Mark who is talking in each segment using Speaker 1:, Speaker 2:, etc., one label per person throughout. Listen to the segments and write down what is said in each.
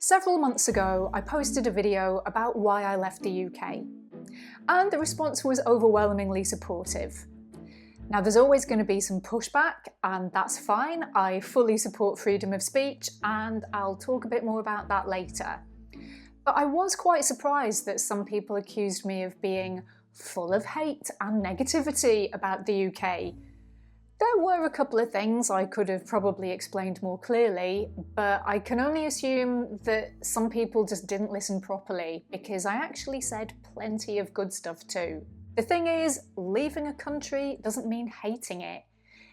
Speaker 1: Several months ago, I posted a video about why I left the UK, and the response was overwhelmingly supportive. Now, there's always going to be some pushback, and that's fine. I fully support freedom of speech, and I'll talk a bit more about that later. But I was quite surprised that some people accused me of being full of hate and negativity about the UK. There were a couple of things I could have probably explained more clearly, but I can only assume that some people just didn't listen properly, because I actually said plenty of good stuff too. The thing is, leaving a country doesn't mean hating it.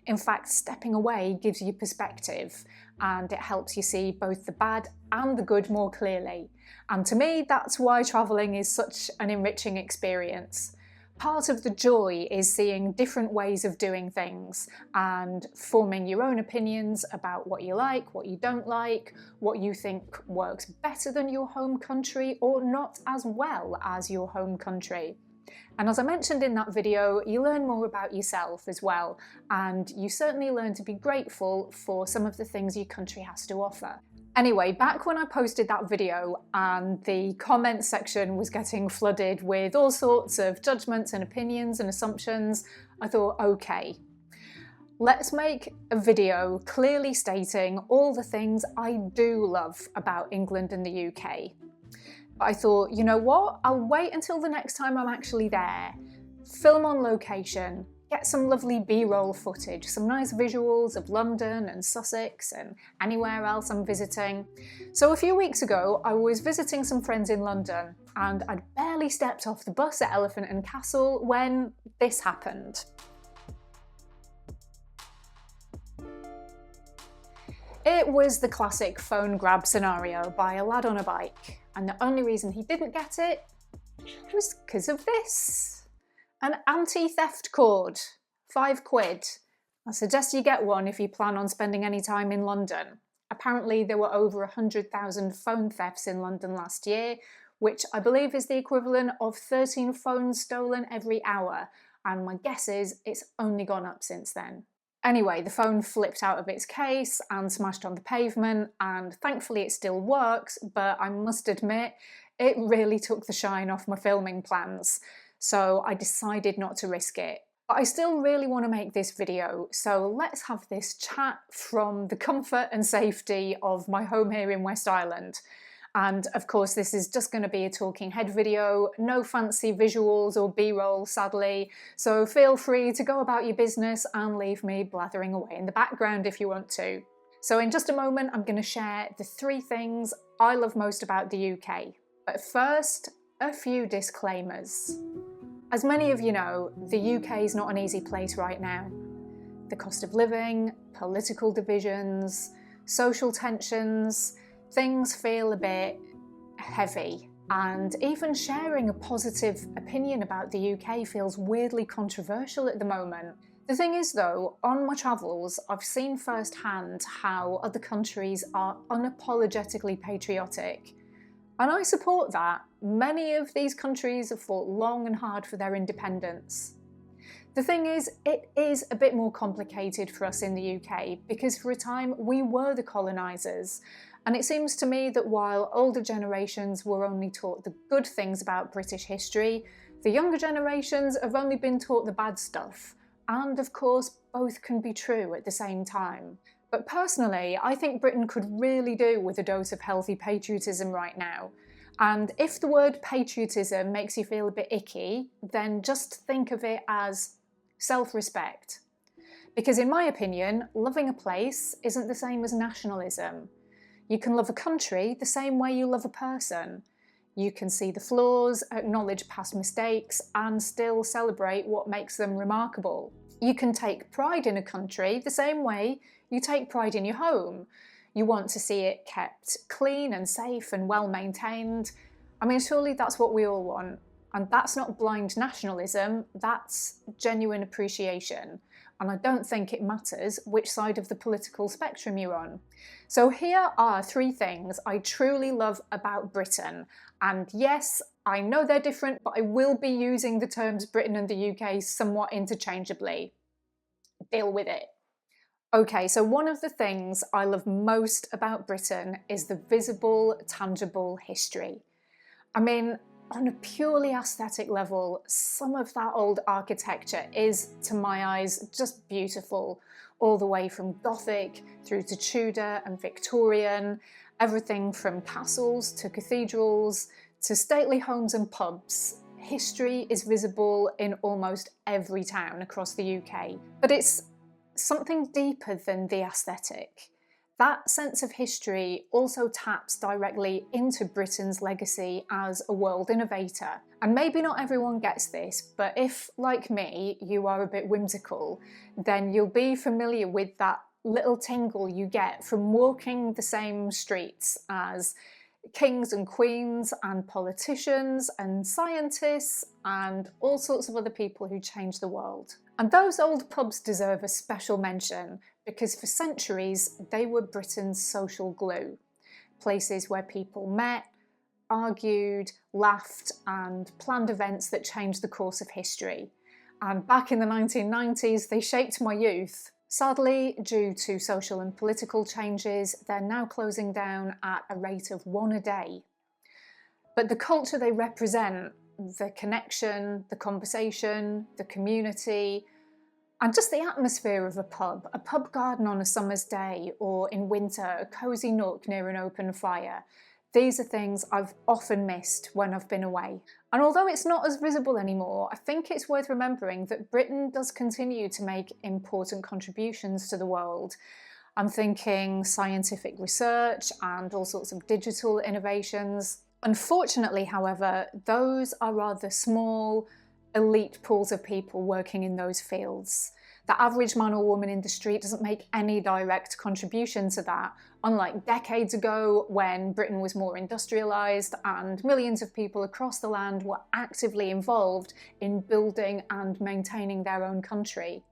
Speaker 1: In fact, stepping away gives you perspective, and it helps you see both the bad and the good more clearly. And to me, that's why travelling is such an enriching experience. Part of the joy is seeing different ways of doing things and forming your own opinions about what you like, what you don't like, what you think works better than your home country or not as well as your home country. And as I mentioned in that video, you learn more about yourself as well, and you certainly learn to be grateful for some of the things your country has to offer. Anyway, back when I posted that video and the comments section was getting flooded with all sorts of judgments and opinions and assumptions, I thought, okay, let's make a video clearly stating all the things I do love about England and the UK. But I thought, you know what, I'll wait until the next time I'm actually there, film on location, get some lovely B-roll footage, some nice visuals of London and Sussex and anywhere else I'm visiting. So a few weeks ago, I was visiting some friends in London, and I'd barely stepped off the bus at Elephant and Castle when this happened. It was the classic phone grab scenario by a lad on a bike, and the only reason he didn't get it was because of this. An anti-theft cord, £5. I suggest you get one if you plan on spending any time in London. Apparently there were over 100,000 phone thefts in London last year, which I believe is the equivalent of 13 phones stolen every hour, and my guess is it's only gone up since then. Anyway, the phone flipped out of its case and smashed on the pavement, and thankfully it still works, but I must admit, it really took the shine off my filming plans. So I decided not to risk it. But I still really want to make this video, so let's have this chat from the comfort and safety of my home here in West Island. And of course, this is just going to be a talking head video, no fancy visuals or B-roll, sadly, so feel free to go about your business and leave me blathering away in the background if you want to. So in just a moment, I'm going to share the 3 things I love most about the UK. But first, a few disclaimers. As many of you know, the UK is not an easy place right now. The cost of living, political divisions, social tensions, things feel a bit heavy. And even sharing a positive opinion about the UK feels weirdly controversial at the moment. The thing is though, on my travels, I've seen firsthand how other countries are unapologetically patriotic. And I support that. Many of these countries have fought long and hard for their independence. The thing is, it is a bit more complicated for us in the UK because for a time we were the colonisers. And it seems to me that while older generations were only taught the good things about British history, the younger generations have only been taught the bad stuff. And of course, both can be true at the same time. But personally, I think Britain could really do with a dose of healthy patriotism right now. And if the word patriotism makes you feel a bit icky, then just think of it as self-respect. Because in my opinion, loving a place isn't the same as nationalism. You can love a country the same way you love a person. You can see the flaws, acknowledge past mistakes, and still celebrate what makes them remarkable. You can take pride in a country the same way you take pride in your home. You want to see it kept clean and safe and well maintained. I mean, surely that's what we all want. And that's not blind nationalism, that's genuine appreciation. And I don't think it matters which side of the political spectrum you're on. So here are 3 things I truly love about Britain. And yes, I know they're different, but I will be using the terms Britain and the UK somewhat interchangeably. Deal with it. Okay, so one of the things I love most about Britain is the visible, tangible history. I mean, on a purely aesthetic level, some of that old architecture is, to my eyes, just beautiful. All the way from Gothic through to Tudor and Victorian, everything from castles to cathedrals to stately homes and pubs. History is visible in almost every town across the UK, but it's something deeper than the aesthetic. That sense of history also taps directly into Britain's legacy as a world innovator. And maybe not everyone gets this, but if, like me, you are a bit whimsical, then you'll be familiar with that little tingle you get from walking the same streets as kings and queens and politicians and scientists and all sorts of other people who change the world. And those old pubs deserve a special mention because for centuries they were Britain's social glue. Places where people met, argued, laughed and planned events that changed the course of history. And back in the 1990s they shaped my youth. Sadly, due to social and political changes, they're now closing down at a rate of one a day. But the culture they represent, the connection, the conversation, the community, and just the atmosphere of a pub garden on a summer's day, or in winter, a cosy nook near an open fire. These are things I've often missed when I've been away. And although it's not as visible anymore, I think it's worth remembering that Britain does continue to make important contributions to the world. I'm thinking scientific research and all sorts of digital innovations. Unfortunately, however, those are rather small, elite pools of people working in those fields. The average man or woman in the street doesn't make any direct contribution to that, unlike decades ago when Britain was more industrialised and millions of people across the land were actively involved in building and maintaining their own country.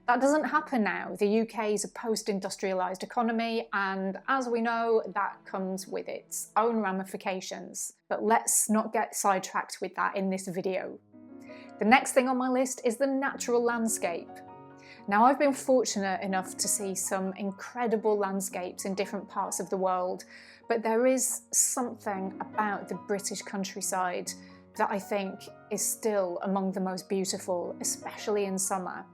Speaker 1: That doesn't happen now. The UK is a post-industrialised economy, and as we know, that comes with its own ramifications. But let's not get sidetracked with that in this video. The next thing on my list is the natural landscape. Now, I've been fortunate enough to see some incredible landscapes in different parts of the world, but there is something about the British countryside that I think is still among the most beautiful, especially in summer.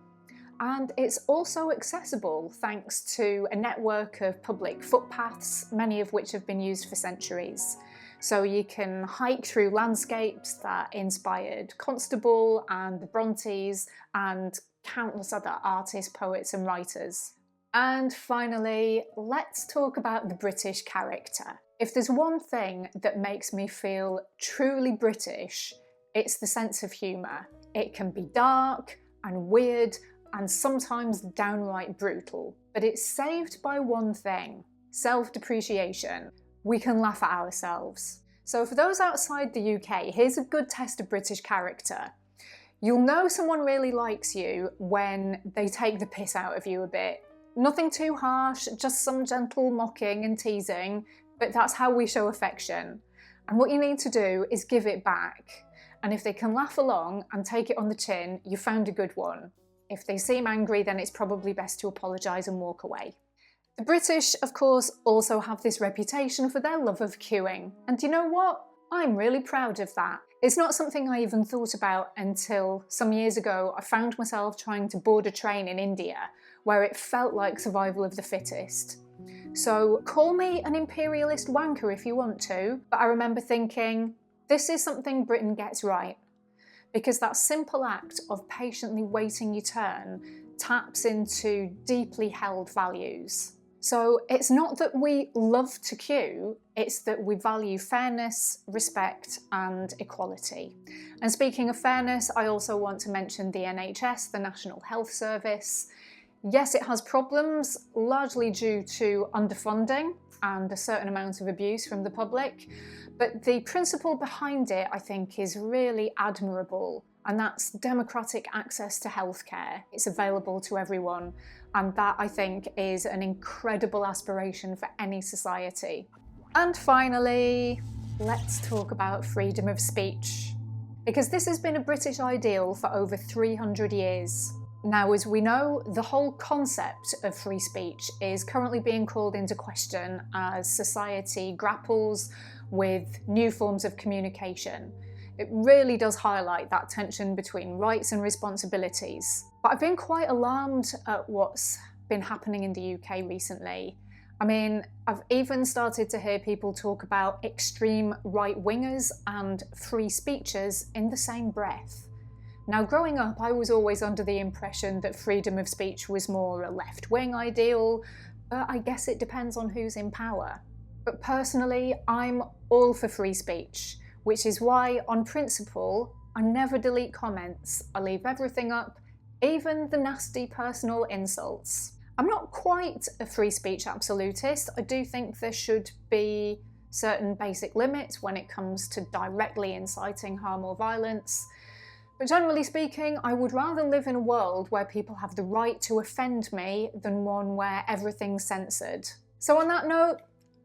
Speaker 1: And it's also accessible thanks to a network of public footpaths, many of which have been used for centuries. So you can hike through landscapes that inspired Constable and the Brontes and countless other artists, poets and writers. And finally, let's talk about the British character. If there's one thing that makes me feel truly British, it's the sense of humour. It can be dark and weird and sometimes downright brutal, but it's saved by one thing: self-depreciation. We can laugh at ourselves. So for those outside the UK, here's a good test of British character. You'll know someone really likes you when they take the piss out of you a bit. Nothing too harsh, just some gentle mocking and teasing, but that's how we show affection. And what you need to do is give it back. And if they can laugh along and take it on the chin, you found a good one. If they seem angry, then it's probably best to apologise and walk away. The British, of course, also have this reputation for their love of queuing. And you know what? I'm really proud of that. It's not something I even thought about until some years ago I found myself trying to board a train in India, where it felt like survival of the fittest. So call me an imperialist wanker if you want to, but I remember thinking, this is something Britain gets right. Because that simple act of patiently waiting your turn taps into deeply held values. So it's not that we love to queue, it's that we value fairness, respect and equality. And speaking of fairness, I also want to mention the NHS, the National Health Service. Yes, it has problems, largely due to underfunding and a certain amount of abuse from the public, but the principle behind it, I think, is really admirable, and that's democratic access to healthcare. It's available to everyone, and that, I think, is an incredible aspiration for any society. And finally, let's talk about freedom of speech, because this has been a British ideal for over 300 years. Now, as we know, the whole concept of free speech is currently being called into question as society grapples with new forms of communication. It really does highlight that tension between rights and responsibilities. But I've been quite alarmed at what's been happening in the UK recently. I mean, I've even started to hear people talk about extreme right-wingers and free speechers in the same breath. Now, growing up, I was always under the impression that freedom of speech was more a left-wing ideal, but I guess it depends on who's in power. But personally, I'm all for free speech, which is why, on principle, I never delete comments. I leave everything up, even the nasty personal insults. I'm not quite a free speech absolutist. I do think there should be certain basic limits when it comes to directly inciting harm or violence. But generally speaking, I would rather live in a world where people have the right to offend me than one where everything's censored. So on that note,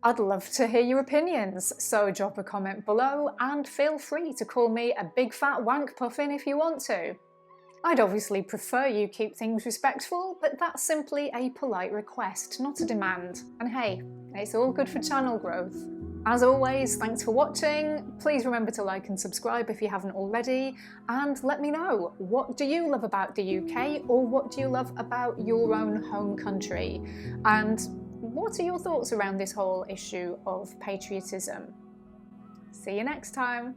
Speaker 1: I'd love to hear your opinions, so drop a comment below and feel free to call me a big fat wank puffin if you want to. I'd obviously prefer you keep things respectful, but that's simply a polite request, not a demand. And hey, it's all good for channel growth. As always, thanks for watching. Please remember to like and subscribe if you haven't already, and let me know, what do you love about the UK, or what do you love about your own home country? And what are your thoughts around this whole issue of patriotism? See you next time.